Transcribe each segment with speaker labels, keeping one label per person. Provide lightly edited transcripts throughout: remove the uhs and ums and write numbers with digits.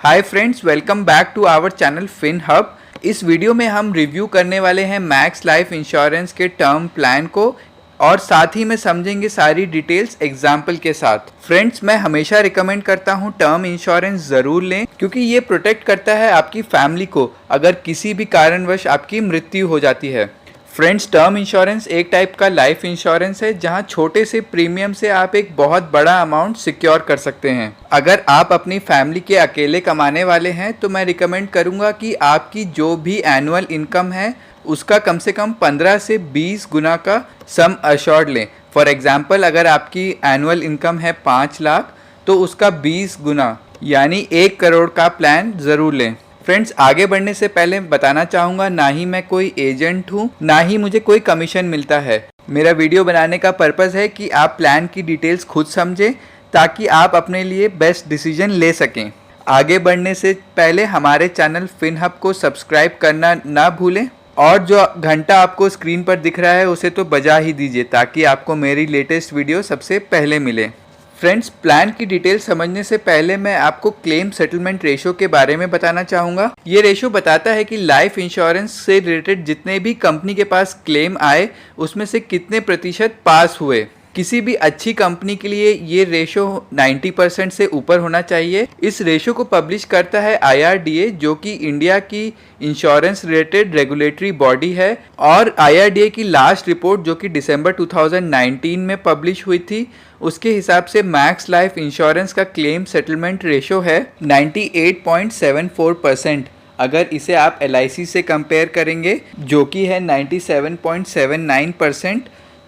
Speaker 1: Hi friends, welcome back to our channel Fin Hub. इस video में हम review करने वाले हैं मैक्स लाइफ इंश्योरेंस के टर्म प्लान को और साथ ही में समझेंगे सारी डिटेल्स एग्जाम्पल के साथ। फ्रेंड्स, मैं हमेशा रिकमेंड करता हूं टर्म इंश्योरेंस ज़रूर लें क्योंकि ये प्रोटेक्ट करता है आपकी फैमिली को अगर किसी भी कारणवश आपकी मृत्यु हो जाती है। फ्रेंड्स, टर्म इंश्योरेंस एक टाइप का लाइफ इंश्योरेंस है जहां छोटे से प्रीमियम से आप एक बहुत बड़ा अमाउंट सिक्योर कर सकते हैं। अगर आप अपनी फैमिली के अकेले कमाने वाले हैं तो मैं रिकमेंड करूंगा कि आपकी जो भी एनुअल इनकम है उसका कम से कम 15 से 20 गुना का सम अश्योर्ड लें। फॉर एग्जाम्पल, अगर आपकी एनुअल इनकम है 5 लाख तो उसका 20 गुना यानी 1 करोड़ का प्लान ज़रूर लें। फ्रेंड्स, आगे बढ़ने से पहले बताना चाहूँगा, ना ही मैं कोई एजेंट हूँ ना ही मुझे कोई कमीशन मिलता है। मेरा वीडियो बनाने का पर्पज़ है कि आप प्लान की डिटेल्स खुद समझें ताकि आप अपने लिए बेस्ट डिसीजन ले सकें। आगे बढ़ने से पहले हमारे चैनल फिन हब को सब्सक्राइब करना ना भूलें और जो घंटा आपको स्क्रीन पर दिख रहा है उसे तो बजा ही दीजिए ताकि आपको मेरी लेटेस्ट वीडियो सबसे पहले मिले। फ्रेंड्स, प्लान की डिटेल समझने से पहले मैं आपको क्लेम सेटलमेंट रेशो के बारे में बताना चाहूँगा। ये रेशो बताता है कि लाइफ इंश्योरेंस से रिलेटेड जितने भी कंपनी के पास क्लेम आए उसमें से कितने प्रतिशत पास हुए। किसी भी अच्छी कंपनी के लिए ये रेशो 90% से ऊपर होना चाहिए। इस रेशो को पब्लिश करता है IRDA, जो कि इंडिया की इंश्योरेंस रिलेटेड रेगुलेटरी बॉडी है, और IRDA की लास्ट रिपोर्ट जो कि दिसंबर 2019 में पब्लिश हुई थी उसके हिसाब से मैक्स लाइफ इंश्योरेंस का क्लेम सेटलमेंट रेशो है 98.74%। अगर इसे आप LIC से कंपेयर करेंगे जो कि है 97.79%,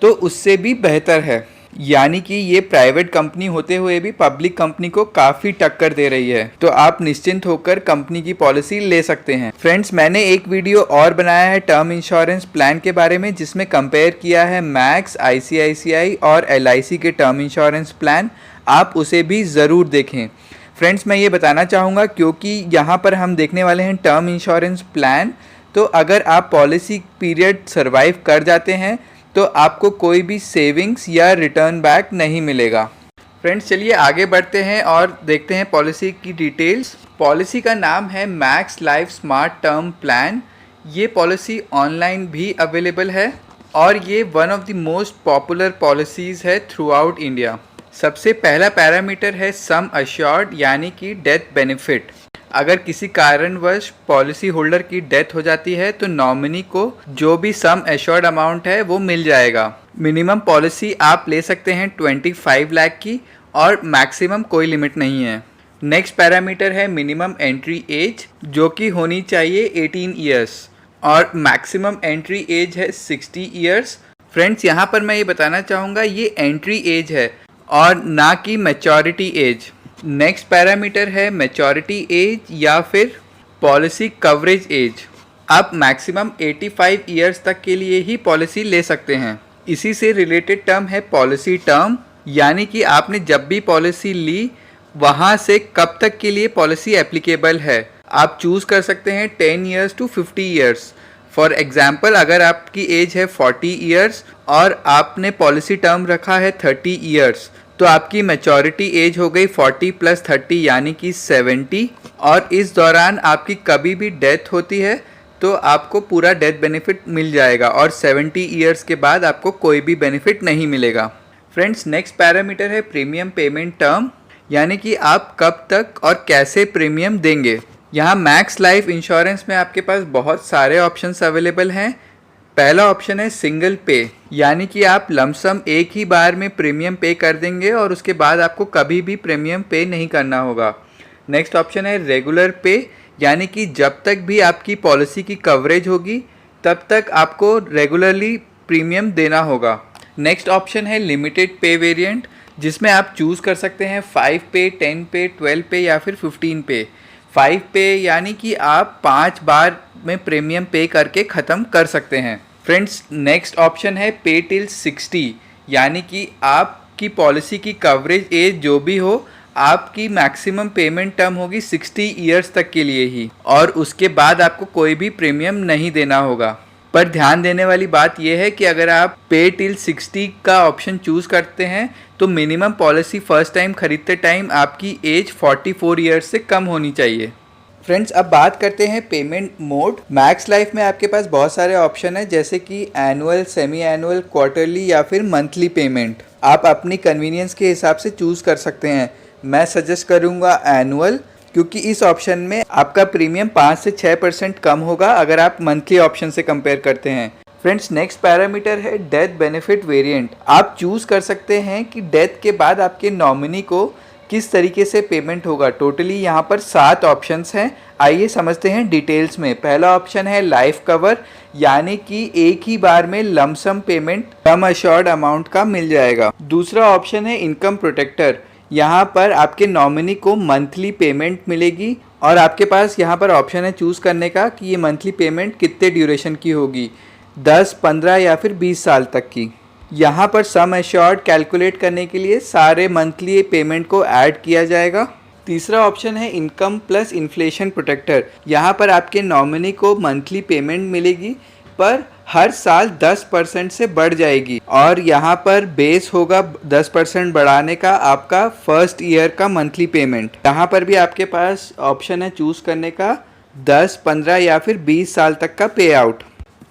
Speaker 1: तो उससे भी बेहतर है। यानी कि ये प्राइवेट कंपनी होते हुए भी पब्लिक कंपनी को काफ़ी टक्कर दे रही है, तो आप निश्चिंत होकर कंपनी की पॉलिसी ले सकते हैं। फ्रेंड्स, मैंने एक वीडियो और बनाया है टर्म इंश्योरेंस प्लान के बारे में जिसमें कंपेयर किया है मैक्स, ICICI और LIC के टर्म इंश्योरेंस प्लान। आप उसे भी ज़रूर देखें। फ्रेंड्स, मैं ये बताना चाहूँगा क्योंकि यहाँ पर हम देखने वाले हैं टर्म इंश्योरेंस प्लान, तो अगर आप पॉलिसी पीरियड सर्वाइव कर जाते हैं तो आपको कोई भी सेविंग्स या रिटर्न बैक नहीं मिलेगा। फ्रेंड्स, चलिए आगे बढ़ते हैं और देखते हैं पॉलिसी की डिटेल्स। पॉलिसी का नाम है max life smart term plan. ये पॉलिसी ऑनलाइन भी अवेलेबल है और ये one of the most popular policies है थ्रू आउट इंडिया। सबसे पहला पैरामीटर है सम अश्योर्ड यानी कि डेथ बेनिफिट। अगर किसी कारणवश पॉलिसी होल्डर की डेथ हो जाती है तो नॉमिनी को जो भी सम एश्योर्ड अमाउंट है वो मिल जाएगा। मिनिमम पॉलिसी आप ले सकते हैं 25 लाख की और मैक्सिमम कोई लिमिट नहीं है। नेक्स्ट पैरामीटर है मिनिमम एंट्री एज जो कि होनी चाहिए 18 ईयर्स और मैक्सिमम एंट्री एज है 60 ईयर्स। फ्रेंड्स, यहाँ पर मैं ये बताना चाहूँगा ये एंट्री एज है और ना कि मैच्योरिटी एज। नेक्स्ट पैरामीटर है मैच्योरिटी एज या फिर पॉलिसी कवरेज एज। आप मैक्सिमम 85 ईयर्स तक के लिए ही पॉलिसी ले सकते हैं। इसी से रिलेटेड टर्म है पॉलिसी टर्म, यानी कि आपने जब भी पॉलिसी ली वहाँ से कब तक के लिए पॉलिसी एप्लीकेबल है। आप चूज़ कर सकते हैं 10 years to 50 years. For example, अगर आपकी एज है 40 ईयर्स और आपने पॉलिसी टर्म रखा है 30 ईयर्स तो आपकी मैच्योरिटी एज हो गई 40 + 30 यानी कि 70, और इस दौरान आपकी कभी भी डेथ होती है तो आपको पूरा डेथ बेनिफिट मिल जाएगा और 70 ईयर्स के बाद आपको कोई भी बेनिफिट नहीं मिलेगा। फ्रेंड्स, नेक्स्ट पैरामीटर है प्रीमियम पेमेंट टर्म, यानी कि आप कब तक और कैसे प्रीमियम देंगे। यहाँ मैक्स लाइफ इंश्योरेंस में आपके पास बहुत सारे ऑप्शंस अवेलेबल हैं। पहला ऑप्शन है सिंगल पे, यानी कि आप लमसम एक ही बार में प्रीमियम पे कर देंगे और उसके बाद आपको कभी भी प्रीमियम पे नहीं करना होगा। नेक्स्ट ऑप्शन है रेगुलर पे, यानी कि जब तक भी आपकी पॉलिसी की कवरेज होगी तब तक आपको रेगुलरली प्रीमियम देना होगा। नेक्स्ट ऑप्शन है लिमिटेड पे वेरिएंट, जिसमें आप चूज़ कर सकते हैं 5 पे, 10 पे, 12 पे या फिर 15 पे। 5 पे यानी कि आप 5 बार में प्रीमियम पे करके ख़त्म कर सकते हैं। फ्रेंड्स, नेक्स्ट ऑप्शन है पे टिल 60, यानी कि आपकी पॉलिसी की कवरेज एज जो भी हो आपकी मैक्सिमम पेमेंट टर्म होगी 60 ईयर्स तक के लिए ही और उसके बाद आपको कोई भी प्रीमियम नहीं देना होगा। पर ध्यान देने वाली बात यह है कि अगर आप पे टिल 60 का ऑप्शन चूज करते हैं तो मिनिमम पॉलिसी फर्स्ट टाइम खरीदते टाइम आपकी एज 44 ईयर्स से कम होनी चाहिए। फ्रेंड्स, अब बात करते हैं पेमेंट मोड। मैक्स लाइफ में आपके पास बहुत सारे ऑप्शन है, जैसे कि एनुअल, सेमी एनुअल, क्वार्टरली या फिर मंथली पेमेंट। आप अपनी कन्वीनियंस के हिसाब से चूज कर सकते हैं। मैं सजेस्ट करूंगा एनुअल, क्योंकि इस ऑप्शन में आपका प्रीमियम 5 से 6% कम होगा अगर आप मंथली ऑप्शन से कंपेयर करते हैं। फ्रेंड्स, नेक्स्ट पैरामीटर है डेथ बेनिफिट वेरिएंट। आप चूज कर सकते हैं कि डेथ के बाद आपके नॉमिनी को किस तरीके से पेमेंट होगा। टोटली यहाँ पर 7 ऑप्शंस हैं। आइए समझते हैं डिटेल्स में। पहला ऑप्शन है लाइफ कवर, यानी कि एक ही बार में lump sum payment sum assured amount का मिल जाएगा। दूसरा ऑप्शन है इनकम प्रोटेक्टर। यहाँ पर आपके नॉमिनी को मंथली पेमेंट मिलेगी और आपके पास यहाँ पर ऑप्शन है चूज़ करने का कि ये मंथली पेमेंट कितने ड्यूरेशन की होगी, 10, 15 या फिर 20 साल तक की। यहाँ पर सम एश्योर्ड कैलकुलेट करने के लिए सारे मंथली पेमेंट को ऐड किया जाएगा। तीसरा ऑप्शन है इनकम प्लस इन्फ्लेशन प्रोटेक्टर। यहाँ पर आपके नॉमिनी को मंथली पेमेंट मिलेगी पर हर साल 10% से बढ़ जाएगी और यहाँ पर बेस होगा 10% बढ़ाने का आपका फर्स्ट ईयर का मंथली पेमेंट। यहाँ पर भी आपके पास ऑप्शन है चूज़ करने का 10, 15 या फिर 20 साल तक का पे आउट।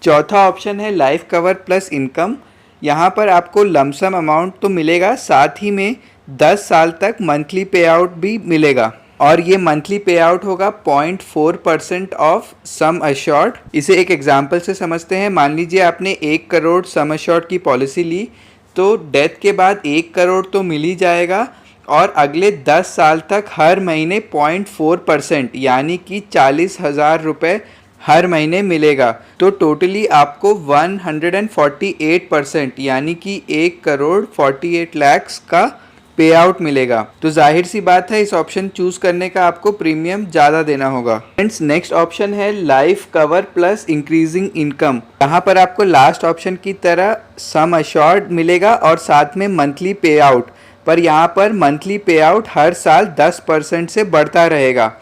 Speaker 1: चौथा ऑप्शन है लाइफ कवर प्लस इनकम। यहाँ पर आपको लमसम अमाउंट तो मिलेगा, साथ ही में 10 साल तक मंथली पे आउट भी मिलेगा और ये मंथली पे आउट होगा 0.4% ऑफ सम अश्योर्ड। इसे एक एग्जांपल से समझते हैं। मान लीजिए आपने 1 करोड़ सम अश्योर्ड की पॉलिसी ली, तो डेथ के बाद 1 करोड़ तो मिल ही जाएगा और अगले 10 साल तक हर महीने 0.4% यानी कि 40,000 रुपये हर महीने मिलेगा। तो टोटली आपको 148% यानी कि 1 करोड़ 48 लाख का पे आउट मिलेगा। तो जाहिर सी बात है इस ऑप्शन चूज करने का आपको प्रीमियम ज़्यादा देना होगा। फ्रेंड्स, नेक्स्ट ऑप्शन है life cover plus increasing income. यहाँ पर आपको लास्ट ऑप्शन की तरह सम अश्योर्ड मिलेगा और साथ में मंथली पे आउट, पर यहाँ पर मंथली पे आउट हर साल 10% से बढ़ता रहेगा।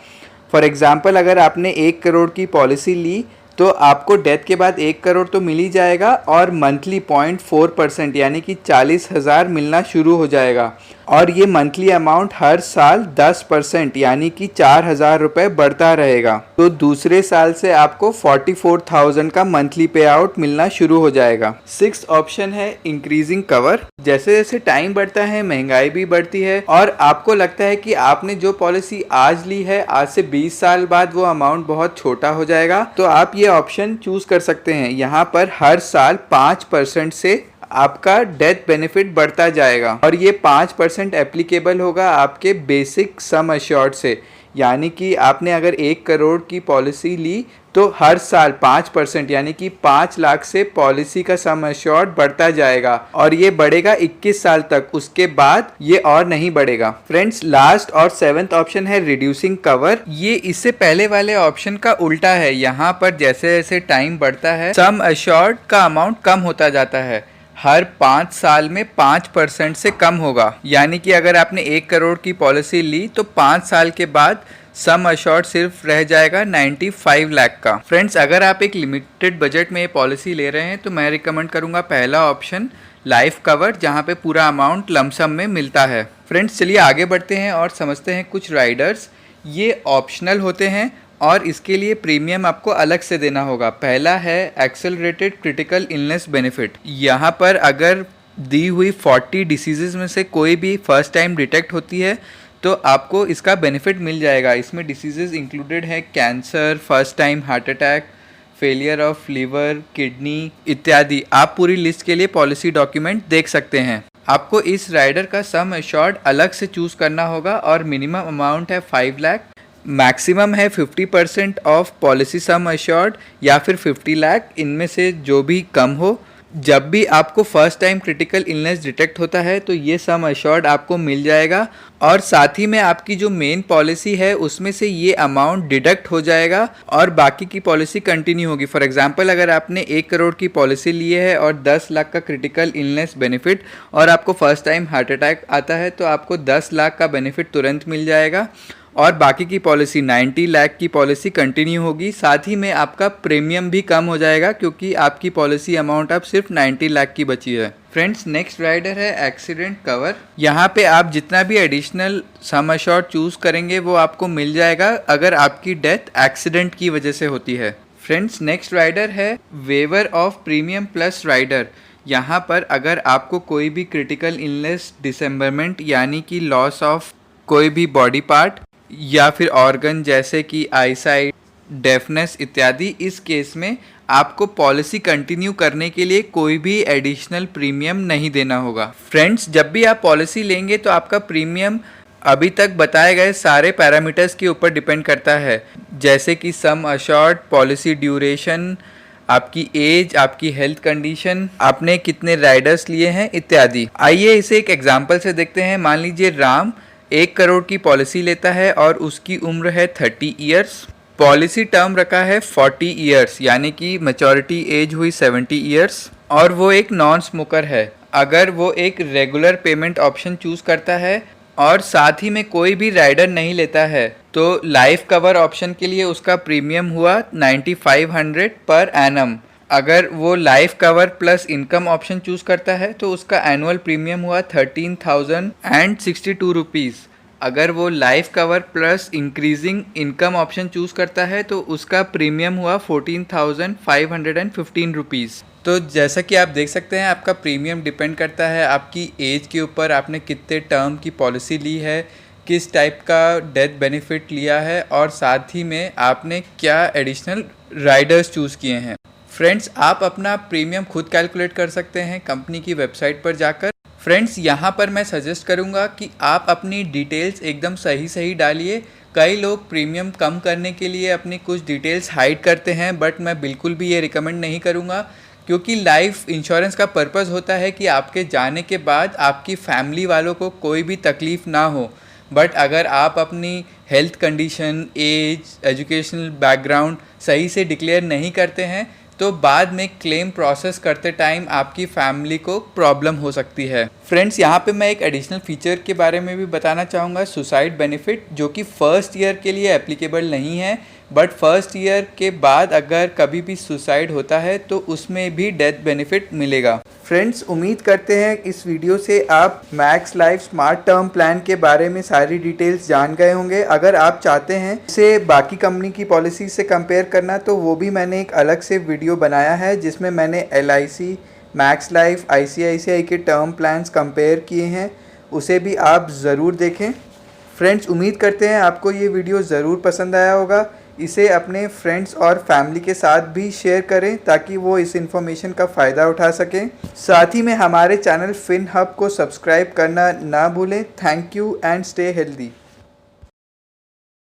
Speaker 1: फॉर एग्जाम्पल, अगर आपने 1 करोड़ की पॉलिसी ली तो आपको डेथ के बाद 1 करोड़ तो मिल ही जाएगा और मंथली 0.4% यानी कि 40,000 मिलना शुरू हो जाएगा और ये मंथली अमाउंट हर साल 10% यानी कि 4,000 रुपये बढ़ता रहेगा। तो दूसरे साल से आपको 44,000 का मंथली पे आउट मिलना शुरू हो जाएगा। 6th ऑप्शन है इंक्रीजिंग कवर। जैसे जैसे टाइम बढ़ता है महंगाई भी बढ़ती है और आपको लगता है कि आपने जो पॉलिसी आज ली है आज से 20 साल बाद वो अमाउंट बहुत छोटा हो जाएगा, तो आप ये ऑप्शन चूज कर सकते हैं। यहाँ पर हर साल 5% से आपका डेथ बेनिफिट बढ़ता जाएगा और ये 5% एप्लीकेबल होगा आपके बेसिक सम अश्योर्ड से। यानी कि आपने अगर 1 करोड़ की पॉलिसी ली तो हर साल 5% यानी कि 5 लाख से पॉलिसी का सम अश्योर्ड बढ़ता जाएगा और ये बढ़ेगा 21 साल तक, उसके बाद ये और नहीं बढ़ेगा। फ्रेंड्स, लास्ट और 7th ऑप्शन है रिड्यूसिंग कवर। ये इससे पहले वाले ऑप्शन का उल्टा है। यहाँ पर जैसे जैसे टाइम बढ़ता है सम अश्योर्ड का अमाउंट कम होता जाता है, हर 5 साल में 5% से कम होगा। यानी कि अगर आपने 1 करोड़ की पॉलिसी ली तो 5 साल के बाद सम अश्योर्ड सिर्फ रह जाएगा 95 लाख का। फ्रेंड्स, अगर आप एक लिमिटेड बजट में ये पॉलिसी ले रहे हैं तो मैं रिकमेंड करूंगा पहला ऑप्शन लाइफ कवर, जहां पे पूरा अमाउंट लमसम में मिलता है। फ्रेंड्स, चलिए आगे बढ़ते हैं और समझते हैं कुछ राइडर्स। ये ऑप्शनल होते हैं और इसके लिए प्रीमियम आपको अलग से देना होगा। पहला है एक्सेलरेटेड क्रिटिकल इलनेस बेनिफिट। यहाँ पर अगर दी हुई 40 डिसीजेज में से कोई भी फर्स्ट टाइम डिटेक्ट होती है तो आपको इसका बेनिफिट मिल जाएगा। इसमें डिसीजेज इंक्लूडेड है cancer, first time heart attack, failure of liver, kidney इत्यादि। आप पूरी लिस्ट के लिए पॉलिसी डॉक्यूमेंट देख सकते हैं। आपको इस राइडर का सम एश्योर्ड अलग से चूज करना होगा और मिनिमम अमाउंट है 5 लाख, मैक्सिमम है 50% ऑफ पॉलिसी सम एश्योर्ड या फिर 50 लाख, इनमें से जो भी कम हो। जब भी आपको first time critical illness detect होता है तो ये सम एश्योर्ड आपको मिल जाएगा और साथ ही में आपकी जो मेन पॉलिसी है उसमें से ये अमाउंट डिडक्ट हो जाएगा और बाकी की पॉलिसी कंटिन्यू होगी। फॉर एग्जांपल, अगर आपने 1 करोड़ की पॉलिसी ली है और 10 लाख का क्रिटिकल इलनेस बेनिफिट और आपको फर्स्ट टाइम हार्ट अटैक आता है तो आपको 10 लाख का बेनिफिट तुरंत मिल जाएगा और बाकी की पॉलिसी 90 लाख की पॉलिसी कंटिन्यू होगी। साथ ही में आपका प्रीमियम भी कम हो जाएगा क्योंकि आपकी पॉलिसी अमाउंट अब सिर्फ 90 लाख की बची है। फ्रेंड्स, नेक्स्ट राइडर है एक्सीडेंट कवर। यहाँ पे आप जितना भी एडिशनल सम अश्योर्ड चूज करेंगे वो आपको मिल जाएगा अगर आपकी डेथ एक्सीडेंट की वजह से होती है। फ्रेंड्स, नेक्स्ट राइडर है waiver of premium plus rider. यहाँ पर अगर आपको कोई भी क्रिटिकल इलनेस, डिसेंबरमेंट यानी कि लॉस ऑफ कोई भी बॉडी पार्ट या फिर ऑर्गन जैसे कि आईसाइट, डेफनेस इत्यादि, इस केस में आपको पॉलिसी कंटिन्यू करने के लिए कोई भी एडिशनल प्रीमियम नहीं देना होगा। फ्रेंड्स, जब भी आप पॉलिसी लेंगे तो आपका प्रीमियम अभी तक बताए गए सारे पैरामीटर्स के ऊपर डिपेंड करता है, जैसे कि सम अश्योर्ड, पॉलिसी ड्यूरेशन, आपकी एज, आपकी हेल्थ कंडीशन, आपने कितने राइडर्स लिए हैं इत्यादि। आइए इसे एक एग्जांपल से देखते हैं। मान लीजिए राम 1 करोड़ की पॉलिसी लेता है और उसकी उम्र है 30 ईयर्स। पॉलिसी टर्म रखा है 40 ईयर्स, यानी कि मैच्योरिटी एज हुई 70 ईयर्स, और वो एक नॉन स्मोकर है। अगर वो एक रेगुलर पेमेंट ऑप्शन चूज करता है और साथ ही में कोई भी राइडर नहीं लेता है तो लाइफ कवर ऑप्शन के लिए उसका प्रीमियम हुआ 9500 पर एनम। अगर वो life cover plus income option choose करता है तो उसका एनुअल प्रीमियम हुआ 13,062 रुपीज़। अगर वो life cover plus increasing income option choose करता है तो उसका प्रीमियम हुआ 14,515 रुपीज़। तो जैसा कि आप देख सकते हैं, आपका प्रीमियम डिपेंड करता है आपकी एज के ऊपर, आपने कितने टर्म की पॉलिसी ली है, किस टाइप का डेथ बेनिफिट लिया है और साथ ही में आपने क्या एडिशनल राइडर्स चूज़ किए हैं। फ्रेंड्स, आप अपना प्रीमियम खुद कैलकुलेट कर सकते हैं कंपनी की वेबसाइट पर जाकर। फ्रेंड्स, यहाँ पर मैं सजेस्ट करूँगा कि आप अपनी डिटेल्स एकदम सही डालिए। कई लोग प्रीमियम कम करने के लिए अपनी कुछ डिटेल्स हाइड करते हैं, बट मैं बिल्कुल भी ये रिकमेंड नहीं करूँगा, क्योंकि लाइफ इंश्योरेंस का पर्पज़ होता है कि आपके जाने के बाद आपकी फैमिली वालों को कोई भी तकलीफ़ ना हो। बट अगर आप अपनी health condition, age, educational background सही से डिक्लेयर नहीं करते हैं तो बाद में क्लेम प्रोसेस करते टाइम आपकी फैमिली को प्रॉब्लम हो सकती है। फ्रेंड्स, यहाँ पे मैं एक एडिशनल फीचर के बारे में भी बताना चाहूँगा, सुसाइड बेनिफिट, जो कि फर्स्ट ईयर के लिए एप्लीकेबल नहीं है, बट फर्स्ट ईयर के बाद अगर कभी भी सुसाइड होता है तो उसमें भी डेथ बेनिफिट मिलेगा। फ्रेंड्स, उम्मीद करते हैं इस वीडियो से आप max life smart term plan के बारे में सारी डिटेल्स जान गए होंगे। अगर आप चाहते हैं इसे बाकी कंपनी की पॉलिसी से कंपेयर करना तो वो भी मैंने एक अलग से वीडियो बनाया है जिसमें मैंने LIC, मैक्स लाइफ, ICICI के टर्म प्लान्स कंपेयर किए हैं, उसे भी आप ज़रूर देखें। फ्रेंड्स, उम्मीद करते हैं आपको ये वीडियो ज़रूर पसंद आया होगा। इसे अपने फ्रेंड्स और फैमिली के साथ भी शेयर करें ताकि वो इस इन्फॉर्मेशन का फ़ायदा उठा सकें। साथ ही में हमारे चैनल फिन हब को सब्सक्राइब करना ना भूलें। Thank you and stay healthy.